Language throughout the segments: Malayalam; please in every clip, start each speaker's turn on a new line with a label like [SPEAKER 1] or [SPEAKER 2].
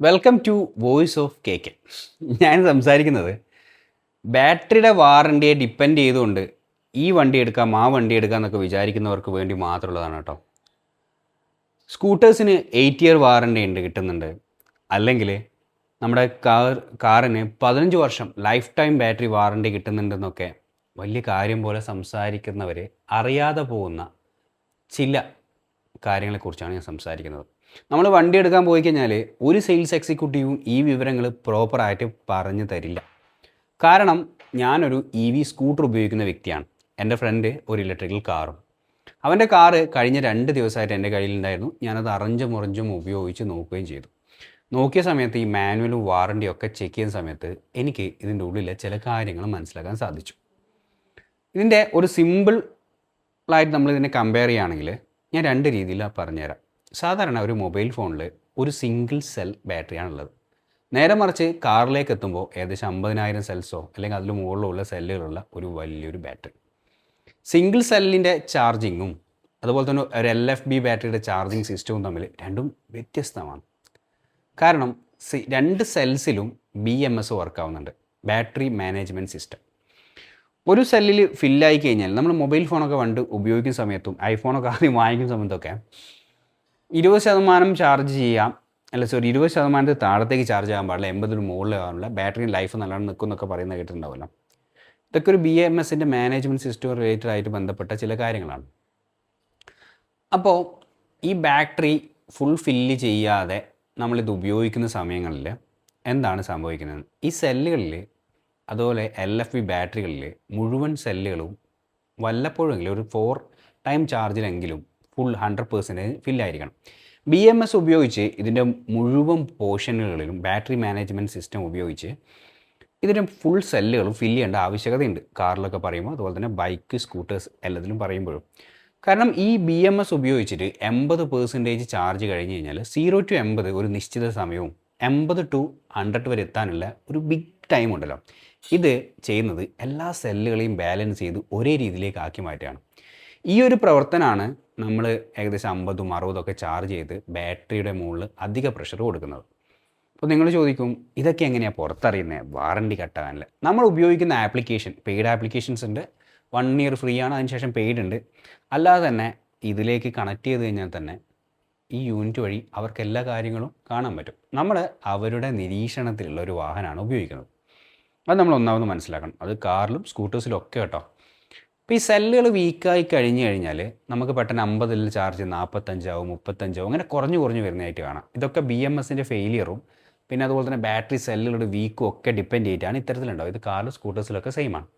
[SPEAKER 1] Welcome to voice of K K. ഞാൻ സംസാരിക്കുന്നത് ബാറ്ററിയുടെ വാറണ്ടിയെ ഡിപ്പെൻഡ് ചെയ്തുകൊണ്ട് ഈ വണ്ടി എടുക്കാം ആ വണ്ടി എടുക്കാം എന്നൊക്കെ വിചാരിക്കുന്നവർക്ക് വേണ്ടി മാത്രമുള്ളതാണ് കേട്ടോ. സ്കൂട്ടേഴ്സിന് 8 ഇയർ വാറണ്ടി ഉണ്ട് കിട്ടുന്നുണ്ട്. അല്ലെങ്കിൽ നമ്മുടെ കാറിന് 15 വർഷം ലൈഫ് ടൈം ബാറ്ററി വാറണ്ടി കിട്ടുന്നുണ്ടെന്നൊക്കെ വലിയ കാര്യം പോലെ സംസാരിക്കുന്നവർ അറിയാതെ പോകുന്ന ചില കാര്യങ്ങളെക്കുറിച്ചാണ് ഞാൻ സംസാരിക്കുന്നത്. നമ്മൾ വണ്ടി എടുക്കാൻ പോയി കഴിഞ്ഞാൽ ഒരു സെയിൽസ് എക്സിക്യൂട്ടീവും ഈ വിവരങ്ങൾ പ്രോപ്പറായിട്ട് പറഞ്ഞു തരില്ല. കാരണം ഞാനൊരു സ്കൂട്ടർ ഉപയോഗിക്കുന്ന വ്യക്തിയാണ്. എൻ്റെ ഫ്രണ്ട് ഒരു ഇലക്ട്രിക്കൽ കാറും. അവൻ്റെ കാറ് കഴിഞ്ഞ 2 ദിവസമായിട്ട് എൻ്റെ കയ്യിലുണ്ടായിരുന്നു. ഞാനത് അറിഞ്ഞും മുറിഞ്ഞും ഉപയോഗിച്ച് നോക്കുകയും ചെയ്തു. നോക്കിയ സമയത്ത് ഈ മാനുവലും വാറണ്ടിയും ഒക്കെ ചെക്ക് ചെയ്യുന്ന സമയത്ത് എനിക്ക് ഇതിൻ്റെ ഉള്ളിലെ ചില കാര്യങ്ങൾ മനസ്സിലാക്കാൻ സാധിച്ചു. ഇതിൻ്റെ ഒരു സിമ്പിളായിട്ട് നമ്മളിതിനെ കമ്പയർ ചെയ്യുകയാണെങ്കിൽ ഞാൻ 2 രീതിയിൽ പറഞ്ഞുതരാം. സാധാരണ ഒരു മൊബൈൽ ഫോണിൽ ഒരു സിംഗിൾ സെൽ ബാറ്ററിയാണുള്ളത്. നേരെ മറിച്ച് കാറിലേക്ക് എത്തുമ്പോൾ ഏകദേശം 50,000 സെൽസോ അല്ലെങ്കിൽ അതിൽ മുകളിലുള്ള സെല്ലുകളുള്ള ഒരു വലിയൊരു ബാറ്ററി. സിംഗിൾ സെല്ലിൻ്റെ ചാർജിങ്ങും അതുപോലെ തന്നെ ഒരു LFB ബാറ്ററിയുടെ ചാർജിങ് സിസ്റ്റവും തമ്മിൽ രണ്ടും വ്യത്യസ്തമാണ്. കാരണം 2 സെൽസിലും BMS വർക്ക് ആവുന്നുണ്ട്, ബാറ്ററി മാനേജ്മെൻറ്റ് സിസ്റ്റം. ഒരു സെല്ലിൽ ഫില്ലായി കഴിഞ്ഞാൽ നമ്മൾ മൊബൈൽ ഫോണൊക്കെ പണ്ട് ഉപയോഗിക്കുന്ന സമയത്തും ഐഫോണൊക്കെ ആദ്യം വാങ്ങിക്കുന്ന സമയത്തൊക്കെ 20% ചാർജ് ചെയ്യാം, 20% താഴത്തേക്ക് ചാർജ് ആകാൻ പാടില്ല, 80 മുകളിലാകാനുള്ള ബാറ്ററി ലൈഫ് നല്ലോണം നിൽക്കും എന്നൊക്കെ പറയുന്നത് കേട്ടിട്ടുണ്ടാവില്ല. ഇതൊക്കെ ഒരു BMSൻ്റെ മാനേജ്മെൻറ്റ് സിസ്റ്റം റിലേറ്റഡ് ആയിട്ട് ബന്ധപ്പെട്ട ചില കാര്യങ്ങളാണ്. അപ്പോൾ ഈ ബാറ്ററി ഫുൾ ഫില്ല് ചെയ്യാതെ നമ്മളിത് ഉപയോഗിക്കുന്ന സമയങ്ങളിൽ എന്താണ് സംഭവിക്കുന്നത്? ഈ സെല്ലുകളിൽ അതുപോലെ LFB ബാറ്ററികളിൽ മുഴുവൻ സെല്ലുകളും വല്ലപ്പോഴെങ്കിലും ഒരു 4 ടൈം ചാർജിലെങ്കിലും ഫുൾ 100% ഫില്ലായിരിക്കണം. BMS ഉപയോഗിച്ച് ഇതിൻ്റെ മുഴുവൻ പോർഷനുകളിലും ബാറ്ററി മാനേജ്മെൻറ്റ് സിസ്റ്റം ഉപയോഗിച്ച് ഇതിൻ്റെ ഫുൾ സെല്ലുകളും ഫില്ല് ചെയ്യേണ്ട ആവശ്യകതയുണ്ട്. കാറിലൊക്കെ പറയുമ്പോൾ അതുപോലെ തന്നെ ബൈക്ക്, സ്കൂട്ടേഴ്സ് എല്ലാത്തിലും പറയുമ്പോഴും. കാരണം ഈ BMS ഉപയോഗിച്ചിട്ട് 80% ചാർജ് കഴിഞ്ഞ് കഴിഞ്ഞാൽ 0 to 80 ഒരു നിശ്ചിത സമയവും 80 to 100 വരെ എത്താനുള്ള ഒരു ബിഗ് ടൈം ഉണ്ടല്ലോ. ഇത് ചെയ്യുന്നത് എല്ലാ സെല്ലുകളെയും ബാലൻസ് ചെയ്ത് ഒരേ രീതിയിലേക്ക് ആക്കി മാറ്റുകയാണ്. ഈ ഒരു പ്രവർത്തനമാണ് നമ്മൾ ഏകദേശം 50ഉം 60ഒക്കെ ചാർജ് ചെയ്ത് ബാറ്ററിയുടെ മുകളിൽ അധിക പ്രഷർ കൊടുക്കുന്നത്. അപ്പോൾ നിങ്ങൾ ചോദിക്കും, ഇതൊക്കെ എങ്ങനെയാണ് പുറത്തറിയുന്നത് വാറണ്ടി കട്ടാകാനില്ല? നമ്മൾ ഉപയോഗിക്കുന്ന ആപ്ലിക്കേഷൻ, പെയ്ഡ് ആപ്ലിക്കേഷൻസ് ഉണ്ട്. 1 ഇയർ ഫ്രീ ആണ്, അതിനുശേഷം പെയ്ഡ് ഉണ്ട്. അല്ലാതെ തന്നെ ഇതിലേക്ക് കണക്ട് ചെയ്ത് കഴിഞ്ഞാൽ തന്നെ ഈ യൂണിറ്റ് വഴി അവർക്ക് എല്ലാ കാര്യങ്ങളും കാണാൻ പറ്റും. നമ്മൾ അവരുടെ നിരീക്ഷണത്തിലുള്ള ഒരു വാഹനമാണ് ഉപയോഗിക്കുന്നത്. അത് നമ്മൾ ഒന്നാമത് മനസ്സിലാക്കണം. അത് കാറിലും സ്കൂട്ടേഴ്സിലും ഒക്കെ കേട്ടോ. അപ്പോൾ ഈ സെല്ലുകൾ വീക്കായി കഴിഞ്ഞ് കഴിഞ്ഞാൽ നമുക്ക് പെട്ടെന്ന് 50ൽ ചാർജ് 45 ആവും, 35 ആവും, അങ്ങനെ കുറഞ്ഞു വരുന്നതായിട്ട് കാണാം. ഇതൊക്കെ BMSൻ്റെ ഫെയിലിയറും പിന്നെ അതുപോലെ തന്നെ ബാറ്ററി സെല്ലുകളുടെ വീക്കും ഒക്കെ ഡിപ്പെൻഡ് ചെയ്തിട്ടാണ് ഇത്തരത്തിലുണ്ടാവും. ഇത് കാറിലും സ്കൂട്ടേഴ്സിലൊക്കെ സെയിമാണ്.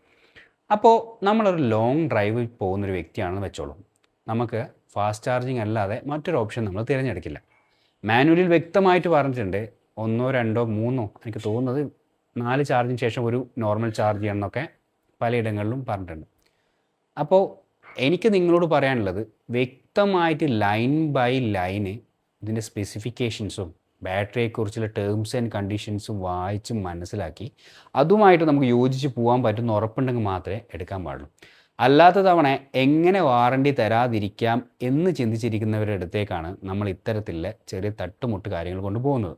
[SPEAKER 1] അപ്പോൾ നമ്മളൊരു ലോങ് ഡ്രൈവ് പോകുന്നൊരു വ്യക്തിയാണെന്ന് വെച്ചോളൂ. നമുക്ക് ഫാസ്റ്റ് ചാർജിങ് അല്ലാതെ മറ്റൊരു ഓപ്ഷൻ നമ്മൾ തിരഞ്ഞെടുക്കില്ല. മാനുവലിൽ വ്യക്തമായിട്ട് പറഞ്ഞിട്ടുണ്ട് 1, 2, 3 എനിക്ക് തോന്നുന്നത് 4 ചാർജിന് ശേഷം ഒരു നോർമൽ ചാർജ് ചെയ്യണമെന്നൊക്കെ പലയിടങ്ങളിലും പറഞ്ഞിട്ടുണ്ട്. അപ്പോൾ എനിക്ക് നിങ്ങളോട് പറയാനുള്ളത്, വ്യക്തമായിട്ട് ലൈൻ ബൈ ലൈന് ഇതിൻ്റെ സ്പെസിഫിക്കേഷൻസും ബാറ്ററിയെക്കുറിച്ചുള്ള ടേംസ് ആൻഡ് കണ്ടീഷൻസും വായിച്ച് മനസ്സിലാക്കി അതുമായിട്ട് നമുക്ക് യോജിച്ച് പോകാൻ പറ്റുന്ന ഉറപ്പുണ്ടെങ്കിൽ മാത്രമേ എടുക്കാൻ പാടുള്ളൂ. അല്ലാത്ത തവണ എങ്ങനെ വാറണ്ടി തരാതിരിക്കാം എന്ന് ചിന്തിച്ചിരിക്കുന്നവരുടെ അടുത്തേക്കാണ് നമ്മൾ ഇത്തരത്തിലുള്ള ചെറിയ തട്ടുമുട്ട് കാര്യങ്ങൾ കൊണ്ടുപോകുന്നത്.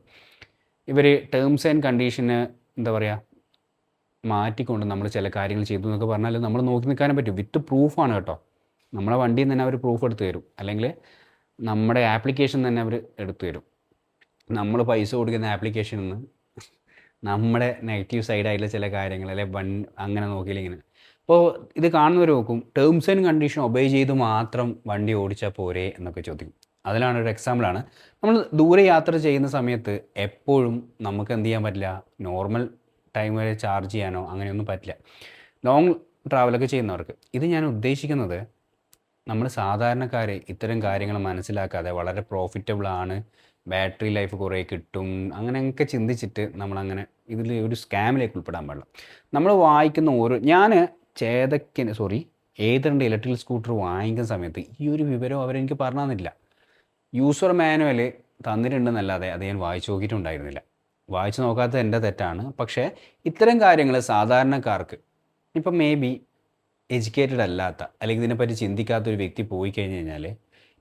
[SPEAKER 1] ഇവർ ടേംസ് ആൻഡ് കണ്ടീഷന് എന്താ പറയുക മാറ്റിക്കൊണ്ട് നമ്മൾ ചില കാര്യങ്ങൾ ചെയ്തു എന്നൊക്കെ പറഞ്ഞാൽ നമ്മൾ നോക്കി നിൽക്കാനും പറ്റും. വിത്ത് പ്രൂഫാണ് കേട്ടോ. നമ്മളെ വണ്ടിയിൽ നിന്ന് തന്നെ അവർ പ്രൂഫ് എടുത്ത് തരും, അല്ലെങ്കിൽ നമ്മുടെ ആപ്ലിക്കേഷൻ തന്നെ അവർ എടുത്തു തരും. നമ്മൾ പൈസ കൊടുക്കുന്ന ആപ്ലിക്കേഷനിൽ നിന്ന് നമ്മുടെ നെഗറ്റീവ് സൈഡായിട്ടുള്ള ചില കാര്യങ്ങൾ അങ്ങനെ നോക്കിയില്ലെങ്കിൽ. അപ്പോൾ ഇത് കാണുന്നവർ നോക്കും, ടേംസ് ആൻഡ് കണ്ടീഷൻ ഒബേ ചെയ്ത് മാത്രം വണ്ടി ഓടിച്ചാൽ പോരെ എന്നൊക്കെ ചോദിക്കും. അതിലാണ് ഒരു എക്സാമ്പിളാണ്, നമ്മൾ ദൂരെ യാത്ര ചെയ്യുന്ന സമയത്ത് എപ്പോഴും നമുക്ക് എന്ത് ചെയ്യാൻ പറ്റില്ല, നോർമൽ ടൈം വരെ ചാർജ് ചെയ്യാനോ അങ്ങനെയൊന്നും പറ്റില്ല, ലോങ് ട്രാവലൊക്കെ ചെയ്യുന്നവർക്ക്. ഇത് ഞാൻ ഉദ്ദേശിക്കുന്നത്, നമ്മൾ സാധാരണക്കാർ ഇത്തരം കാര്യങ്ങൾ മനസ്സിലാക്കാതെ വളരെ പ്രോഫിറ്റബിളാണ്, ബാറ്ററി ലൈഫ് കുറേ കിട്ടും, അങ്ങനെയൊക്കെ ചിന്തിച്ചിട്ട് നമ്മളങ്ങനെ ഇതിൽ ഒരു സ്കാമിലേക്ക് ഉൾപ്പെടാൻ പാടില്ല. നമ്മൾ വായിക്കുന്ന ഞാൻ ഏതെങ്കിലും ഇലക്ട്രിക്കൽ സ്കൂട്ടർ വാങ്ങിക്കുന്ന സമയത്ത് ഈ ഒരു വിവരം അവരെനിക്ക് പറഞ്ഞു തന്നില്ല. യൂസർ മാനുവൽ തന്നിട്ടുണ്ടെന്നല്ലാതെ അത് ഞാൻ വായിച്ചു നോക്കിയിട്ടുണ്ടായിരുന്നില്ല. വായിച്ചു നോക്കാത്തത് എൻ്റെ തെറ്റാണ്. പക്ഷേ ഇത്തരം കാര്യങ്ങൾ സാധാരണക്കാർക്ക്, ഇപ്പം മേ ബി എഡ്യൂക്കേറ്റഡ് അല്ലാത്ത അല്ലെങ്കിൽ ഇതിനെപ്പറ്റി ചിന്തിക്കാത്തൊരു വ്യക്തി പോയി കഴിഞ്ഞ് കഴിഞ്ഞാൽ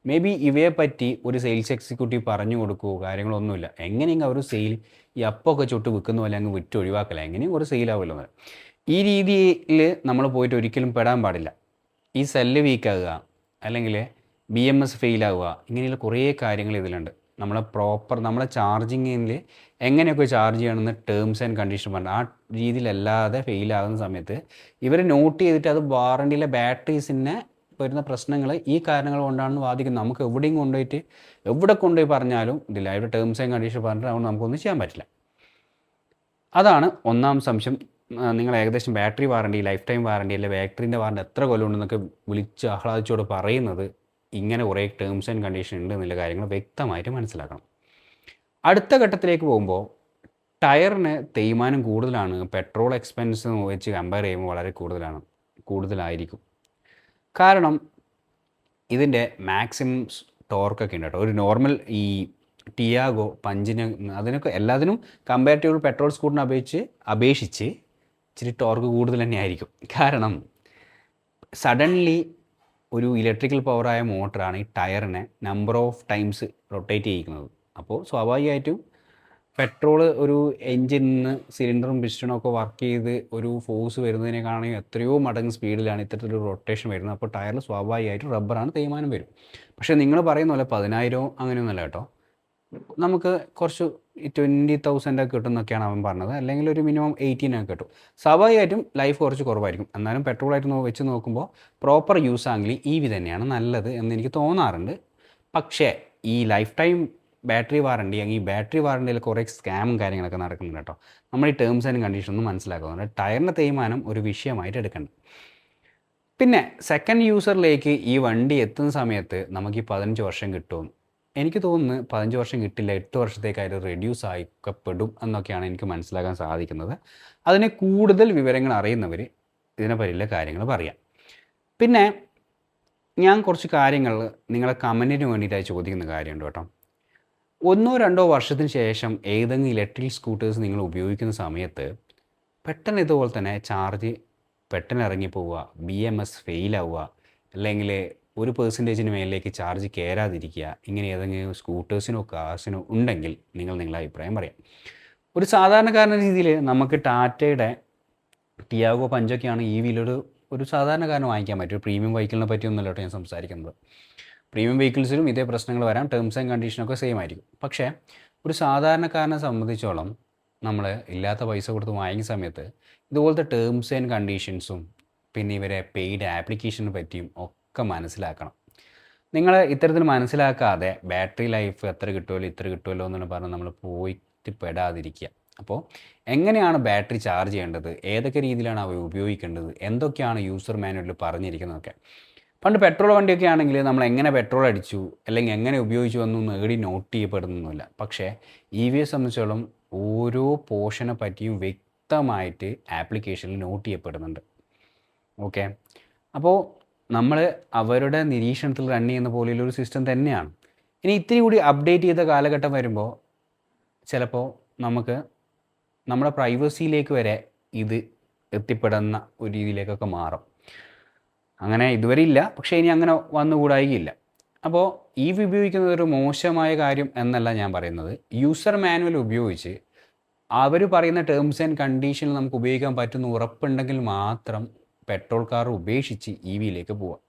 [SPEAKER 1] മേ ബി ഇവയെ പറ്റി ഒരു സെയിൽസ് എക്സിക്യൂട്ടീവ് പറഞ്ഞു കൊടുക്കുകയോ കാര്യങ്ങളൊന്നുമില്ല. എങ്ങനെയെങ്കിലും അവർ സെയിൽ ഈ അപ്പമൊക്കെ ചുട്ട് വിൽക്കുന്ന പോലെ അങ്ങ് വിറ്റ് ഒഴിവാക്കല, എങ്ങനെയും ഒരു സെയിലാവുമല്ലോ എന്ന്. ഈ രീതിയിൽ നമ്മൾ പോയിട്ട് ഒരിക്കലും പെടാൻ പാടില്ല. ഈ സെല്ല് വീക്കാകുക, അല്ലെങ്കിൽ BMS ഫെയിലാവുക, ഇങ്ങനെയുള്ള കുറേ കാര്യങ്ങൾ ഇതിലുണ്ട്. നമ്മളെ ചാർജിങ്ങിൽ എങ്ങനെയൊക്കെ ചാർജ് ചെയ്യണമെന്ന് ടേംസ് ആൻഡ് കണ്ടീഷൻ പറഞ്ഞു. ആ രീതിയിലല്ലാതെ ഫെയിലാകുന്ന സമയത്ത് ഇവർ നോട്ട് ചെയ്തിട്ട് അത് വാറണ്ടിയിലെ ബാറ്ററീസിനെ വരുന്ന പ്രശ്നങ്ങൾ ഈ കാരണങ്ങൾ കൊണ്ടാണെന്ന് വാദിക്കുന്നത്. നമുക്ക് എവിടെ കൊണ്ടുപോയി പറഞ്ഞാലും ഇതില്ല, ഇവിടെ ടേംസ് ആൻഡ് കണ്ടീഷൻ പറഞ്ഞിട്ട് അതുകൊണ്ട് നമുക്കൊന്നും ചെയ്യാൻ പറ്റില്ല. അതാണ് ഒന്നാം സംശയം. നിങ്ങൾ ഏകദേശം battery warranty, life time warranty, അല്ലെങ്കിൽ ബാറ്ററിൻ്റെ വാറണ്ടി എത്ര കൊല്ലം ഉണ്ടെന്നൊക്കെ വിളിച്ച് ആഹ്ലാദിച്ചോട് പറയുന്നത് ഇങ്ങനെ കുറേ ടേംസ് ആൻഡ് കണ്ടീഷൻ ഉണ്ട് എന്നുള്ള കാര്യങ്ങൾ വ്യക്തമായിട്ട് മനസ്സിലാക്കണം. അടുത്ത ഘട്ടത്തിലേക്ക് പോകുമ്പോൾ ടയറിന് തേയ്മാനം കൂടുതലാണ്. പെട്രോൾ എക്സ്പെൻസ് വെച്ച് കമ്പയർ ചെയ്യുമ്പോൾ വളരെ കൂടുതലായിരിക്കും. കാരണം ഇതിൻ്റെ മാക്സിമം ടോർക്കൊക്കെ ഉണ്ട് കേട്ടോ. ഒരു നോർമൽ ഈ ടിയാഗോ, പഞ്ചിന്, അതിനൊക്കെ എല്ലാത്തിനും കമ്പാരിറ്റീവ് പെട്രോൾ സ്കൂട്ടറിനെ അപേക്ഷിച്ച് ഇച്ചിരി ടോർക്ക് കൂടുതൽ തന്നെ ആയിരിക്കും. കാരണം സഡൻലി ഒരു ഇലക്ട്രിക്കൽ പവറായ മോട്ടറാണ് ഈ ടയറിനെ നമ്പർ ഓഫ് ടൈംസ് റൊട്ടേറ്റ് ചെയ്യിക്കുന്നത്. അപ്പോൾ സ്വാഭാവികമായിട്ടും പെട്രോൾ ഒരു എൻജിനിന്ന് സിലിണ്ടറും പിസ്റ്റണും ഒക്കെ വർക്ക് ചെയ്ത് ഒരു ഫോഴ്സ് വരുന്നതിനേക്കാണെങ്കിൽ എത്രയോ മടങ്ങ് സ്പീഡിലാണ് ഇത്തരത്തിലൊരു റൊട്ടേഷൻ വരുന്നത്. അപ്പോൾ ടയറിൽ സ്വാഭാവികമായിട്ടും റബ്ബറാണ് തേയ്മാനം വരും. പക്ഷേ നിങ്ങൾ പറയുന്ന പോലെ 10,000 അങ്ങനെയൊന്നുമല്ല കേട്ടോ. നമുക്ക് കുറച്ച് 20,000 ഒക്കെ കിട്ടുമെന്നൊക്കെയാണ് അവൻ പറഞ്ഞത്, അല്ലെങ്കിൽ ഒരു മിനിമം 18 കിട്ടും. സ്വാഭാവികമായിട്ടും ലൈഫ് കുറച്ച് കുറവായിരിക്കും. എന്നാലും പെട്രോളായിട്ട് വെച്ച് നോക്കുമ്പോൾ പ്രോപ്പർ യൂസ് ആണെങ്കിൽ EV തന്നെയാണ് നല്ലത് എന്ന് എനിക്ക് തോന്നാറുണ്ട്. പക്ഷേ ഈ ലൈഫ് ടൈം ബാറ്ററി വാറണ്ടി, അല്ലെങ്കിൽ ഈ ബാറ്ററി വാറണ്ടിയിൽ കുറേ സ്കാമും കാര്യങ്ങളൊക്കെ നടക്കുന്നുണ്ട് കേട്ടോ. നമ്മൾ ഈ ടേംസ് ആൻഡ് കണ്ടീഷനൊന്നും മനസ്സിലാക്കുന്നുണ്ട്. ടയറിൻ്റെ തേയ്മാനം ഒരു വിഷയമായിട്ട് എടുക്കേണ്ടത്. പിന്നെ സെക്കൻഡ് യൂസറിലേക്ക് ഈ വണ്ടി എത്തുന്ന സമയത്ത് നമുക്ക് ഈ 15 വർഷം കിട്ടുമെന്ന് എനിക്ക് തോന്നുന്നു. 15 വർഷം കിട്ടില്ല, 8 വർഷത്തേക്കായിട്ട് റെഡ്യൂസ് ആയിക്കപ്പെടും എന്നൊക്കെയാണ് എനിക്ക് മനസ്സിലാക്കാൻ സാധിക്കുന്നത്. അതിനെ കൂടുതൽ വിവരങ്ങൾ അറിയുന്നവർ ഇതിനെപ്പറ്റിയുള്ള കാര്യങ്ങൾ പറയാം. പിന്നെ ഞാൻ കുറച്ച് കാര്യങ്ങൾ നിങ്ങളെ കമൻറ്റിന് വേണ്ടിയിട്ടായി ചോദിക്കുന്ന കാര്യമുണ്ട് കേട്ടോ. 1-2 വർഷത്തിന് ശേഷം ഏതെങ്കിലും ഇലക്ട്രിക് സ്കൂട്ടേഴ്സ് നിങ്ങൾ ഉപയോഗിക്കുന്ന സമയത്ത് പെട്ടെന്ന് ഇതുപോലെ തന്നെ ചാർജ് പെട്ടെന്ന് ഇറങ്ങിപ്പോവുക, BMS ഫെയിലാവുക, അല്ലെങ്കിൽ 1% മേലിലേക്ക് ചാർജ് കയറാതിരിക്കുക, ഇങ്ങനെ ഏതെങ്കിലും സ്കൂട്ടേഴ്സിനോ കാർസിനോ ഉണ്ടെങ്കിൽ നിങ്ങളുടെ അഭിപ്രായം പറയാം. ഒരു സാധാരണക്കാരൻ്റെ രീതിയിൽ നമുക്ക് ടാറ്റയുടെ ടിയാഗോ, പഞ്ചൊക്കെയാണ് ഒരു സാധാരണക്കാരന് വാങ്ങിക്കാൻ പറ്റും. ഒരു പ്രീമിയം വെഹിക്കിളിനെ പറ്റിയൊന്നുമല്ല കേട്ടോ ഞാൻ സംസാരിക്കുന്നത്. പ്രീമിയം വെഹിക്കിൾസിലും ഇതേ പ്രശ്നങ്ങൾ വരാം, ടേംസ് ആൻഡ് കണ്ടീഷനൊക്കെ സെയിം ആയിരിക്കും. പക്ഷേ ഒരു സാധാരണക്കാരനെ സംബന്ധിച്ചോളം നമ്മൾ ഇല്ലാത്ത പൈസ കൊടുത്ത് വാങ്ങിക്കുന്ന സമയത്ത് ഇതുപോലത്തെ ടേംസ് ആൻഡ് കണ്ടീഷൻസും പിന്നെ ഇവരെ പെയ്ഡ് ആപ്ലിക്കേഷനെ പറ്റിയും ഒക്കെ മനസ്സിലാക്കണം. നിങ്ങൾ ഇത്തരത്തിൽ മനസ്സിലാക്കാതെ ബാറ്ററി ലൈഫ് എത്ര കിട്ടുമല്ലോ ഇത്ര കിട്ടുമല്ലോ എന്ന് പറഞ്ഞ് നമ്മൾ പോയിട്ട് പെടാതിരിക്കുക. അപ്പോൾ എങ്ങനെയാണ് ബാറ്ററി ചാർജ് ചെയ്യേണ്ടത്, ഏതൊക്കെ രീതിയിലാണ് അവ ഉപയോഗിക്കേണ്ടത്, എന്തൊക്കെയാണ് യൂസർ മാനുവലിൽ പറഞ്ഞിരിക്കുന്നതൊക്കെ. പണ്ട് പെട്രോൾ വണ്ടിയൊക്കെ ആണെങ്കിൽ നമ്മൾ എങ്ങനെ പെട്രോൾ അടിച്ചു അല്ലെങ്കിൽ എങ്ങനെ ഉപയോഗിച്ചു എന്നൊന്നും നോട്ട് ചെയ്യപ്പെടുന്നൊന്നുമില്ല. പക്ഷേ EVയെ സംബന്ധിച്ചോളം ഓരോ പോർഷനെ പറ്റിയും വ്യക്തമായിട്ട് ആപ്ലിക്കേഷനിൽ നോട്ട് ചെയ്യപ്പെടുന്നുണ്ട്. ഓക്കെ, അപ്പോൾ നമ്മൾ അവരുടെ നിരീക്ഷണത്തിൽ റൺ ചെയ്യുന്ന പോലെയുള്ളൊരു സിസ്റ്റം തന്നെയാണ്. ഇനി ഇത്തിരി കൂടി അപ്ഡേറ്റ് ചെയ്ത കാലഘട്ടം വരുമ്പോൾ ചിലപ്പോൾ നമുക്ക് നമ്മുടെ പ്രൈവസിയിലേക്ക് വരെ ഇത് എത്തിപ്പെടുന്ന ഒരു രീതിയിലേക്കൊക്കെ മാറും. അങ്ങനെ ഇതുവരെ ഇല്ല, പക്ഷേ ഇനി അങ്ങനെ വന്നുകൂടായികയില്ല. അപ്പോൾ EV ഉപയോഗിക്കുന്നത് ഒരു മോശമായ കാര്യം എന്നല്ല ഞാൻ പറയുന്നത്. യൂസർ മാനുവൽ ഉപയോഗിച്ച് അവർ പറയുന്ന ടേംസ് ആൻഡ് കണ്ടീഷനിൽ നമുക്ക് ഉപയോഗിക്കാൻ പറ്റുന്ന ഉറപ്പുണ്ടെങ്കിൽ മാത്രം പെട്രോൾ കാർ ഉപേക്ഷിച്ച് EVയിലേക്ക് പോവാം.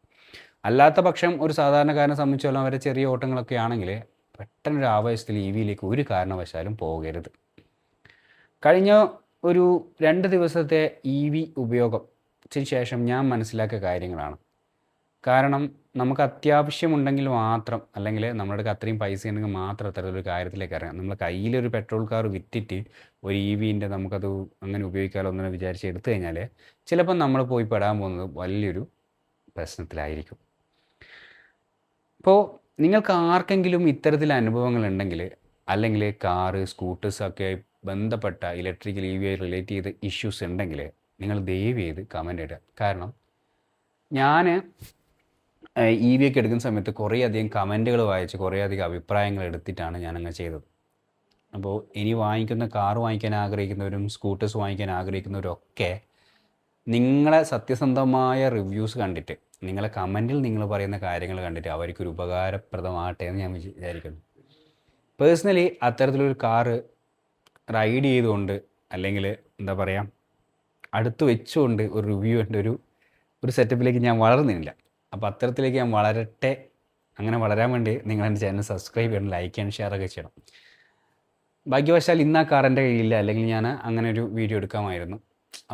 [SPEAKER 1] അല്ലാത്ത പക്ഷം ഒരു സാധാരണക്കാരനെ സംബന്ധിച്ചോളം അവരെ ചെറിയ ഓട്ടങ്ങളൊക്കെ ആണെങ്കിൽ പെട്ടെന്നൊരു ആവേശത്തിൽ EVയിലേക്ക് ഒരു കാരണവശാലും പോകരുത്. കഴിഞ്ഞ ഒരു 2 ദിവസത്തെ EV ഉപയോഗത്തിന് ശേഷം ഞാൻ മനസ്സിലാക്കിയ കാര്യങ്ങളാണ്. കാരണം നമുക്ക് അത്യാവശ്യമുണ്ടെങ്കിൽ മാത്രം, അല്ലെങ്കിൽ നമ്മുടെ അടുത്ത് അത്രയും പൈസ ഉണ്ടെങ്കിൽ മാത്രം അത്തരത്തിലൊരു കാര്യത്തിലേക്ക് ഇറങ്ങാം. നമ്മൾ കയ്യിലൊരു പെട്രോൾ കാർ വിറ്റിട്ട് ഒരു EVൻ്റെ നമുക്കത് അങ്ങനെ ഉപയോഗിക്കാമല്ലോ എന്ന് വിചാരിച്ച് എടുത്തു കഴിഞ്ഞാൽ ചിലപ്പം നമ്മൾ പോയി പെടാൻ പോകുന്നത് വലിയൊരു പ്രശ്നത്തിലായിരിക്കും. അപ്പോൾ നിങ്ങൾക്ക് ആർക്കെങ്കിലും ഇത്തരത്തിൽ അനുഭവങ്ങൾ ഉണ്ടെങ്കിൽ, അല്ലെങ്കിൽ കാറ്, സ്കൂട്ടേഴ്സൊക്കെ ബന്ധപ്പെട്ട ഇലക്ട്രിക്കൽ EV റിലേറ്റ് ചെയ്ത ഇഷ്യൂസ് ഉണ്ടെങ്കിൽ നിങ്ങൾ ദയവ് ചെയ്ത് കമൻ്റ് ഇടുക. കാരണം ഞാൻ EV ഒക്കെ എടുക്കുന്ന സമയത്ത് കുറേയധികം കമൻറ്റുകൾ വായിച്ച് കുറേയധികം അഭിപ്രായങ്ങൾ എടുത്തിട്ടാണ് ഞാനങ്ങനെ ചെയ്തത്. അപ്പോൾ ഇനി കാർ വാങ്ങിക്കാൻ ആഗ്രഹിക്കുന്നവരും സ്കൂട്ടേഴ്സ് വാങ്ങിക്കാൻ ആഗ്രഹിക്കുന്നവരും ഒക്കെ നിങ്ങളെ സത്യസന്ധമായ റിവ്യൂസ് കണ്ടിട്ട്, നിങ്ങളെ കമൻറ്റിൽ നിങ്ങൾ പറയുന്ന കാര്യങ്ങൾ കണ്ടിട്ട് അവർക്കൊരു ഉപകാരപ്രദമാകട്ടെ എന്ന് ഞാൻ വിചാരിക്കുന്നു. പേഴ്സണലി അത്തരത്തിലൊരു കാറ് റൈഡ് ചെയ്തുകൊണ്ട് അല്ലെങ്കിൽ എന്താ പറയുക അടുത്ത് വെച്ചുകൊണ്ട് ഒരു റിവ്യൂ ഒരു സെറ്റപ്പിലേക്ക് ഞാൻ വളർന്നില്ല. അപ്പോൾ അത്തരത്തിലേക്ക് ഞാൻ വളരട്ടെ. അങ്ങനെ വളരാൻ വേണ്ടി നിങ്ങൾ എൻ്റെ ചാനൽ സബ്സ്ക്രൈബ് ചെയ്യണം, ലൈക്ക് ചെയ്യണം, ഷെയർ ഒക്കെ ചെയ്യണം. ഭാഗ്യവശാൽ ഇന്ന് ആ കാർ എൻ്റെ കയ്യിലില്ല, അല്ലെങ്കിൽ ഞാൻ അങ്ങനെ ഒരു വീഡിയോ എടുക്കാമായിരുന്നു.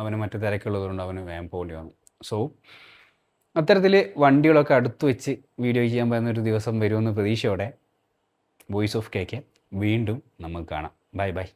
[SPEAKER 1] അവന് മറ്റു തിരക്കുള്ളതുകൊണ്ട് അവന് വേഗം പോകേണ്ടി വന്നു. സോ അത്തരത്തിൽ വണ്ടികളൊക്കെ അടുത്ത് വെച്ച് വീഡിയോ ചെയ്യാൻ പറ്റുന്ന ഒരു ദിവസം വരുമെന്ന് പ്രതീക്ഷയോടെ വോയിസ് ഓഫ് KK വീണ്ടും നമുക്ക് കാണാം. Bye bye.